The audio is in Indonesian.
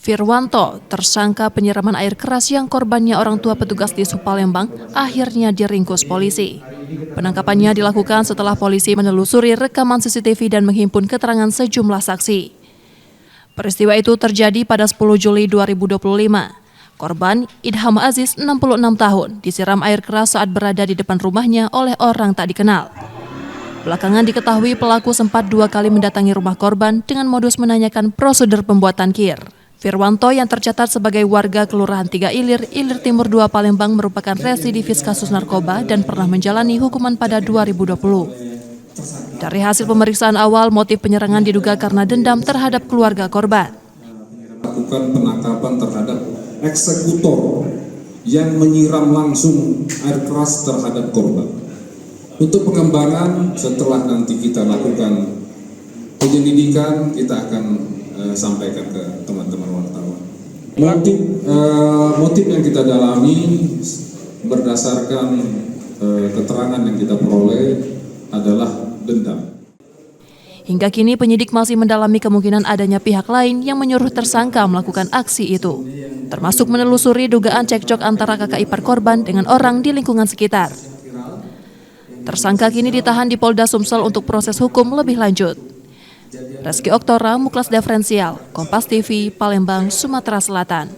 Firwanto, tersangka penyiraman air keras yang korbannya orang tua petugas di Palembang, akhirnya diringkus polisi. Penangkapannya dilakukan setelah polisi menelusuri rekaman CCTV dan menghimpun keterangan sejumlah saksi. Peristiwa itu terjadi pada 10 Juli 2025. Korban, Idham Aziz, 66 tahun, disiram air keras saat berada di depan rumahnya oleh orang tak dikenal. Belakangan diketahui pelaku sempat 2 kali mendatangi rumah korban dengan modus menanyakan prosedur pembuatan kir. Firwanto yang tercatat sebagai warga Kelurahan 3 Ilir, Ilir Timur 2 Palembang merupakan residivis kasus narkoba dan pernah menjalani hukuman pada 2020. Dari hasil pemeriksaan awal, motif penyerangan diduga karena dendam terhadap keluarga korban. Lakukan penangkapan terhadap eksekutor yang menyiram langsung air keras terhadap korban. Untuk pengembangan, setelah nanti kita lakukan penyelidikan, kita akan sampaikan ke teman-teman wartawan. Motif yang kita dalami berdasarkan keterangan yang kita peroleh adalah dendam. Hingga kini penyidik masih mendalami kemungkinan adanya pihak lain yang menyuruh tersangka melakukan aksi itu, termasuk menelusuri dugaan cekcok antara kakak ipar korban dengan orang di lingkungan sekitar. Tersangka kini ditahan di Polda Sumsel untuk proses hukum lebih lanjut. Reski Oktora, Muklas Diferensial, Kompas TV, Palembang, Sumatera Selatan.